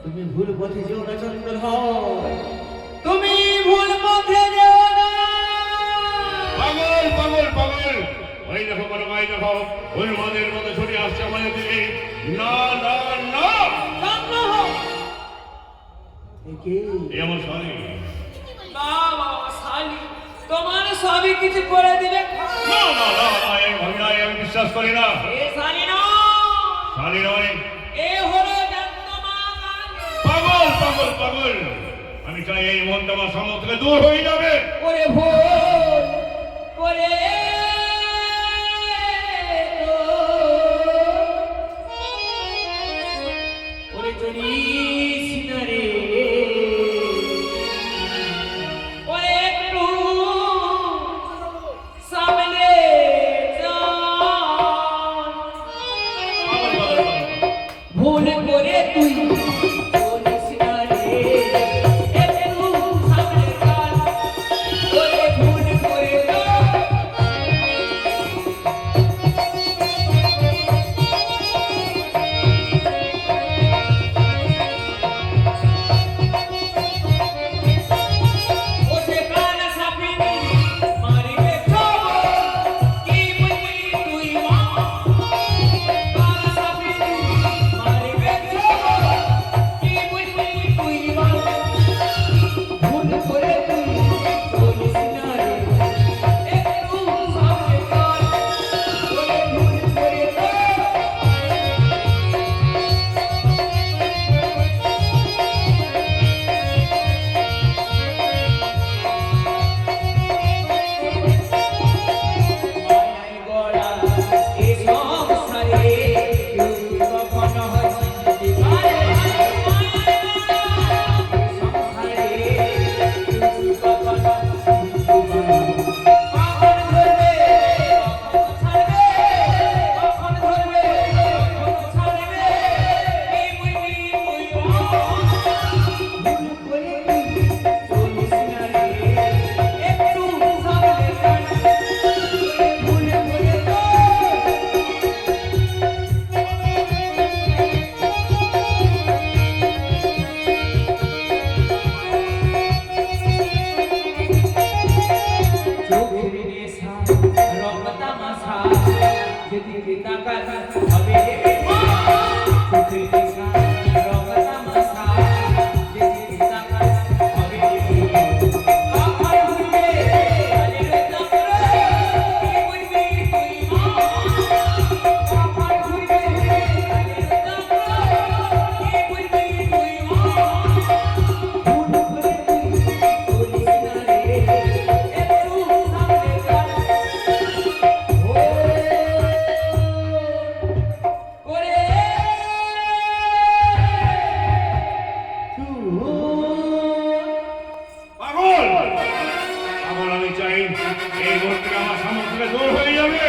তুমি ভুল পথে যেও না চন্দ্রধর, তুমি ভুল পথে যেও না। পাগল পাগল পাগল, ওই দেখো বড় ভাই, দেখো ওই মাদের মতো ছুটে আসছে আমাদের দিকে। না না না, এমন শালি বাবা শালি তোমার সবই কিছু করে দিবে। না না না, আমি বিশ্বাস করি না। এ শালি না, শালি নয়, এ হলো পাগল পাগল পাগল। আমি চাই এই মনটা আমার সামনে থেকে দূর হয়ে যাবে। ওরে ভুল করে ওরে চলিস না রে, ওরে একটু সামনে যা। ভুল করে তুই চলিস না রে, একটু সামনে যা। ওরে ভুল করে ওরে কান সাপিনি মারিবে খবর, কি বুঝবি তুই মা। কান সাপিনি মারিবে খবর, কি বুঝবি তুই মা। ভুল করে তুই চলিস না রে, একটু সামনে চল। ওরে ভুল করে মায়ায় গড়া এ সংসারে কেউ কখনো হাসিতে পারে না। সংসারে কেউ কখনো হাসিতে পারে না। কখন ধরবে কখন ছাড়বে, কখন ধরবে কখন ছাড়বে, কি বুঝবি তুই মা। ভুল করে তুই চলিস না রে, একটু সামনে চল। ভুল করে চোখের নেশা রং তামাশা, যেদিকে তাকাই হবে রে মা। চোখের নেশা রং তামাশা, যেদিকে তাকাই হবে রে মা। কখন ঘুরবে কালের চক্র, কি বুঝবি তুই মা। কখন ঘুরবে কালের চক্র, কি বুঝবি তুই মা। ভুল করে তুই চলিস না রে, একটু সামনে চল। করে পাগল পাগল, আমি চাই এই মুহূর্তে আমার সামনে থেকে দূর হয়ে যাবে।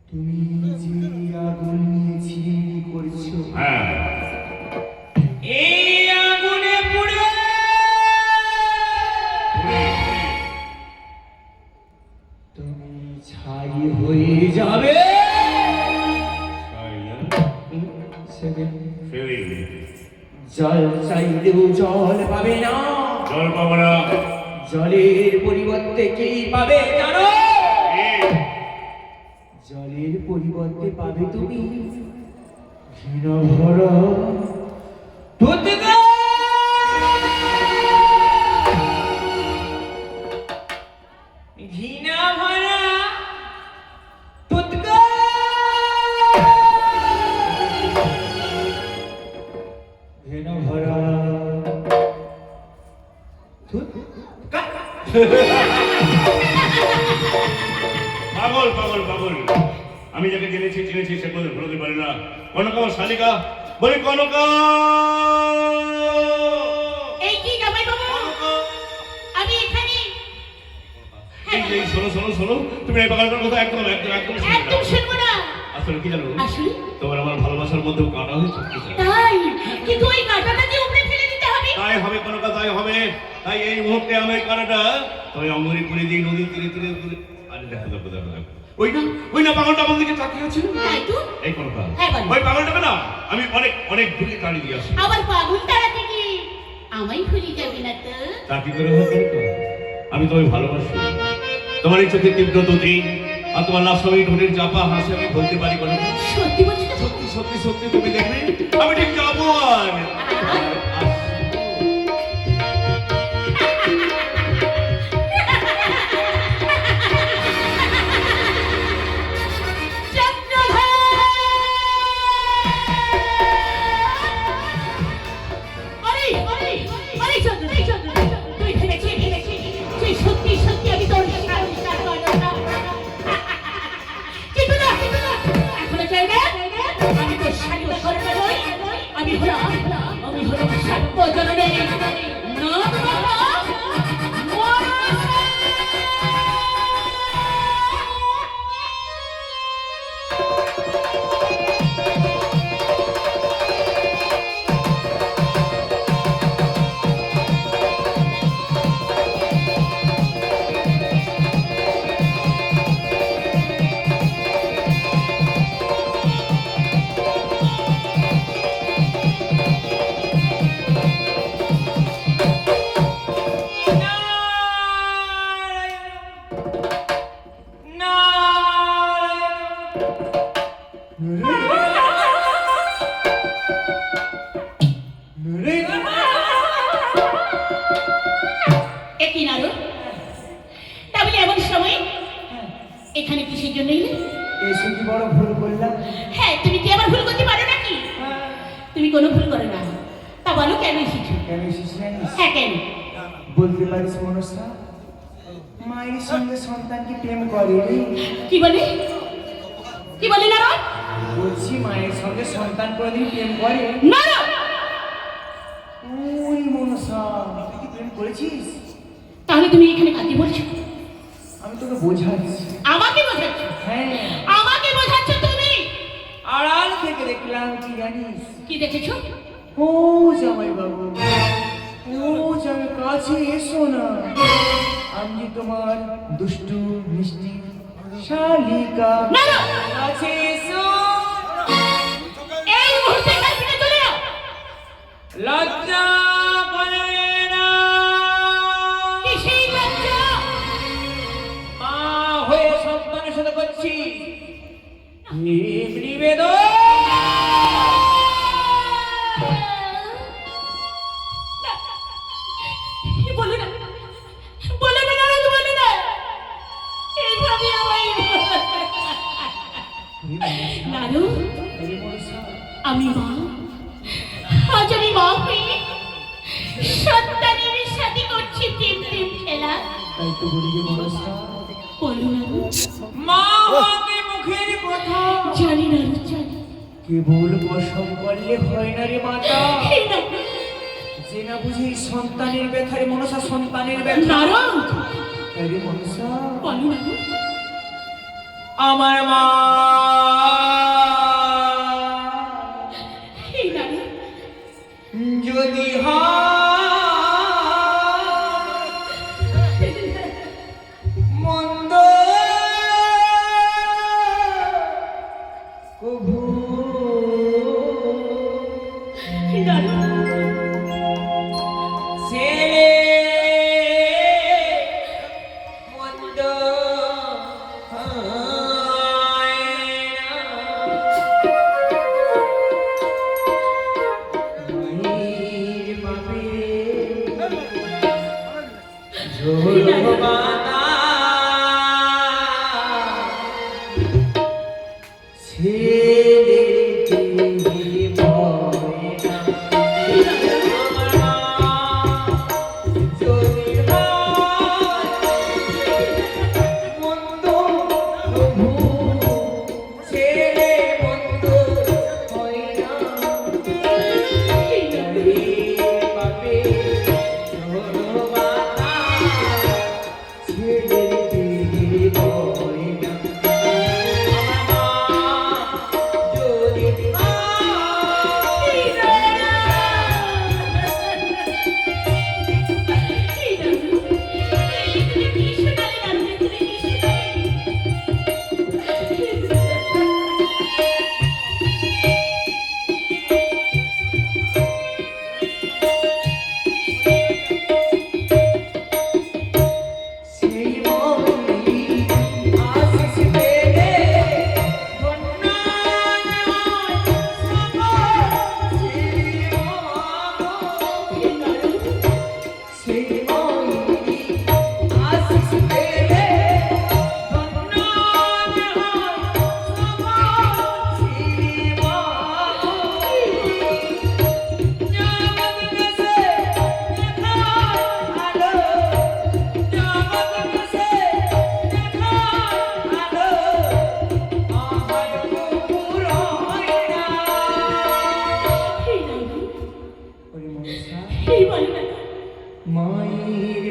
তুমি যে আগুন নিয়ে ছিড়ি করছো, হ্যাঁ, এই আগুনে পুড়ে তুমি ছাই হয়ে যাবে। সেদিন জল চাইলেও জল পাবে না, জল পাবো না। জলের পরিবর্তে কি পাবে জানো। কি? জলের পরিবর্তে পাবে তুমি ঘৃণা ভরা দুধগা। ঘৃণা ভরা দুধগা। ঘৃণা ভরা দুধগা। পাগল পাগল পাগল, আমি যাকে জেনেছি চিনেছি সে কোনো ভুলতে পারি না। কনকা আমার শালিকা, বলি কনকা। এই কি জামাই বাবু, আমি এখানে। এই শোনো শোনো শোনো, তুমি এই পাগলটার কথা একদম একদম একদম শুনবে না। একদম শুনবো না। আচ্ছা আসলে কি জানো আসলে তোমার আমার ভালোবাসার মধ্যেও কাটা হয়ে থাকতে চাই তাই কিন্তু ওই কাঁটাটা যে উপরে ফেলে দিতে হবে তাই হবে কোনো কথাই হবে তাই এই মুহূর্তে আমি ওই কাটাটা তোমায় অঙ্গনে করে দিই নদীর তীরে তীরে তীরে আরে দেখো দেখো দেখো দেখো ওই না পাগলটা আমার দিকে তাকিয়ে আছে তাই তো এই কোনটা হ্যাঁ, বলো। ওই পাগলটাকে না আমি অনেক অনেক দূরে তাড়িয়ে দিয়ে আসি আবার পাগল তারা থেকে আমায় ভুলে যাবে না তো তা কি করে হবে তো আমি তোমায় ভালোবাসি তোমার এই চোখে তীব্র দুটি আর তোমার লাস্বামী ঢোলের চাপা হাসি আমি বলতে পারি কোনো সত্যি বলছি তো? সত্যি সত্যি সত্যি তুমি দেখবে আমি ঠিক যাবো আর আরে, আরে, আরে চন্দ্র, এই চন্দ্র, তুই ভেবেছিস যে সত্যি সত্যি আমি তোর শিকার করব না। কিন্তু না, এখনো চাই না, আমি তোর শাড়ি ধরতে নই, আমি হলাম সর্বজননী একই নারদ তাহলে এমন সময় এখানে কিসের জন্য এলে? এসে কি বড় ভুল করলাম? হ্যাঁ তুমি কি আবার ভুল করতে পারো নাকি? তুমি কোনো ভুল করো না তা বলো কেন এসেছো? কেন এসেছিস জানিস? হ্যাঁ কেন? বলতে পারিস মনসা, মায়ের সঙ্গে সন্তান কি প্রেম করে রে? কি বলে নারদ? বলছি মায়ের সঙ্গে সন্তান কোনদিন প্রেম করে? নারদ ওই মনসা, তুই কি প্রেম করেছিস? তাহলে তুমি এখানে কাকে বলছো? আমি তোকে বোঝাচ্ছি। আমাকে বোঝাচ্ছ? হ্যাঁ, আমাকে বোঝাচ্ছ তুমি? আড়াল থেকে দেখলাম কি জানিস? কি দেখেছো? ও জামাই বাবু, ও জামাই কাছে এসো না, আমি তোমার দুষ্টু মিষ্টি শালিকা। নারদ কাছে এসো। এই মুহূর্তে এখান থেকে চলে যাও। লজ্জা করে না, কিসের লজ্জা? মা হয়ে সন্তানের সাথে করছি নিবেদন। বলো না নারদ, বলো না এইভাবে আমায় নারদ আমি মা, আজ আমি মা হয়ে সন্তানের সাথে করছি প্রেম খেলা। তাই তো বলি যে মনসা, বলো নারদ। মা হতে মুখের কথা জানি নারদ, জানি। কেবল প্রসব করলে হয় না রে মাতা। এই নারদ, যে না বুঝি সন্তানের ব্যথা রে মনসা, সন্তানের ব্যথা। নারদ তাই রে মনসা, বলো নারদ। আমার মা এই নারদ যদি হয় মন্দ কভু নারদ ছেলে মন্দ হয় না। মায়ের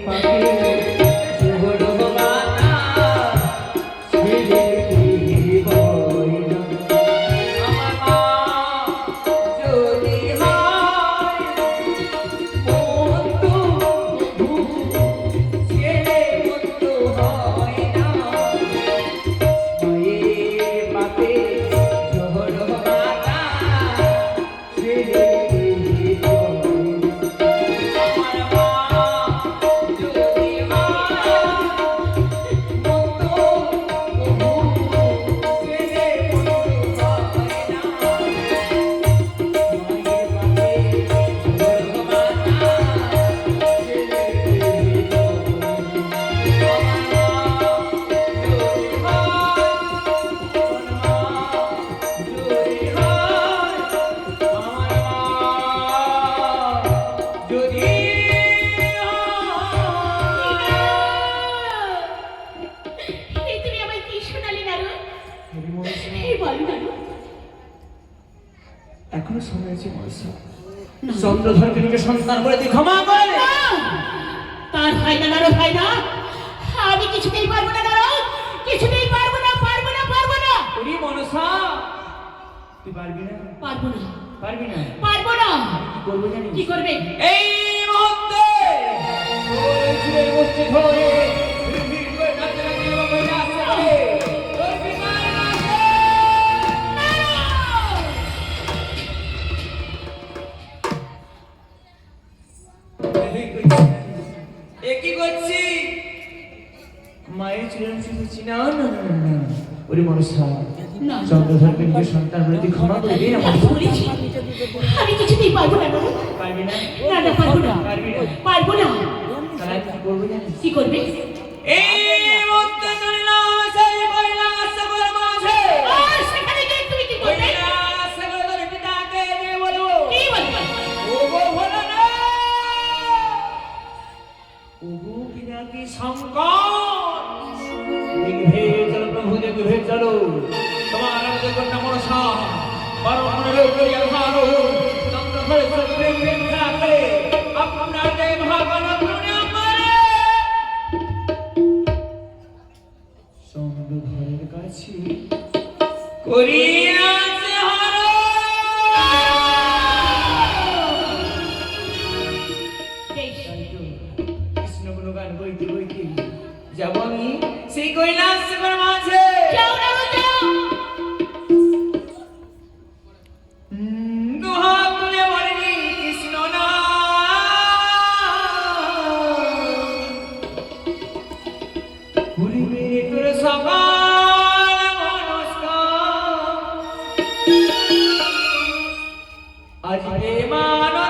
পাখি ঝোড়ো বাতাস ছেড়ে দিবই না। আমার মা যদি হয় বন্ধু, ছেলে বন্ধু হয় না। মায়ের পাতে ঝোড়ো বাতাস ছেড়ে দিবই না। আমার মা যদি হয় বন্ধু, ছেলে বন্ধু হয় না। মায়ের পাতে ঝোড়ো বাতাস ছেড়ে দিবই না। এই তুমি আমায় কি শোনালে নারু? এই বলো নারু। এখনো সময় আছে মনসা, চন্দ্রধরকে নিজে সন্তান বলে তুই ক্ষমা করে দে। না! তার হয় না নারু, হয় না। আমি কিছুতেই পারবো না নারু, কিছুতেই পারবো না, পারবো না, পারবো না, ওরে মনসা, তুই পারবি না? পারবো না, পারবি না? পারবো না। কি করবো জানিস? কি করবে? এই মুহূর্তে তোর চুলের মুষ্টি ধরে ভিড় করে নাচতে নাচতে আমার বইটা আসতে হবে। তোর বিমান আসে। এ কি করছি? মায়ের চুলের মুষ্টি ধরছি। না না না না না। ওরে মনসা, না। চন্দ্রধরকে নিজের সন্তান বলে তুই ক্ষমা করে দে না আমি মনসা। বলেছি, আমি কিছুতেই পারবো না নারু। পারবি না? না না, পারবো না, পারবি না? পারবো না। তাহলে কি করবো জানিস? কি করবে? এই মুহূর্তে শুনলাম সেই কৈলাস সাগরের মাঝে আর সেখানে গিয়ে তুমি কি করবে? কৈলাস সাগরের পিতাকে গিয়ে বলবো, কি বলবে? ওগো ভোলানাথ, ওগো পিনাকি শঙ্কর, দিগ্ভে চলো প্রভু, দিগ্ভে চলো। তোমার আমাদের কন্যা মনসা বারো মনে করিয়া ভালো চন্দ্রধরে প্রেম প্রেম থাকলে আপনার যে ভাগন করুণা করে চন্দ্রধরের কাছে করিয়াছে হরণ। বেশ, কৃষ্ণ গুণগান বইতে বইতে যাব আমি সেই কৈলাস সাগরের মাঝে। যাও নারু, যাও। দুহাত তুলে বলিনি কৃষ্ণ নাম, করিবে তোর সকল মনস্কার। আজ হে মানব